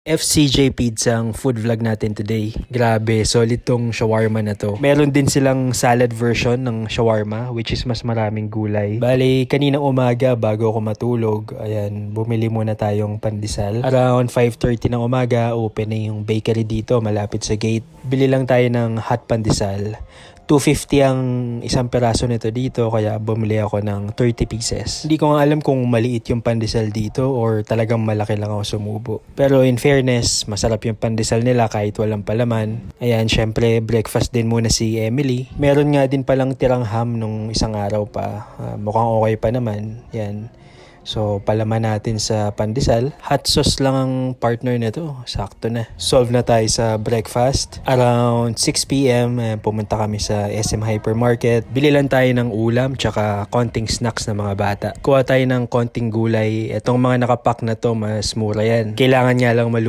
FCJ Pizza ang food vlog natin today. Grabe, solid tong shawarma na to. Meron din silang salad version ng shawarma which is mas maraming gulay. Bale, kaninang umaga bago ako matulog, ayan, bumili muna tayong pandesal. Around 5:30 ng umaga, open na yung bakery dito malapit sa gate. Bili lang tayo ng hot pandesal. 250 ang isang peraso nito dito kaya bumili ako ng 30 pieces. Hindi ko nga alam kung maliit yung pandesal dito or talagang malaki lang ako sumubo. Pero in fairness, masarap yung pandesal nila kahit walang palaman. Ayan, syempre breakfast din muna si Emily. Meron nga din palang tirang ham nung isang araw pa. Mukhang okay pa naman. Yan. So, palaman natin sa pandesal. Hot sauce lang ang partner nito. Sakto na. Solve na tayo sa breakfast. Around 6 p.m. Pumunta kami sa SM Hypermarket. Bili lang tayo ng ulam tsaka konting snacks ng mga bata. Kuha tayo ng konting gulay. Etong mga nakapack na to, mas mura yan. Kailangan nga lang maluto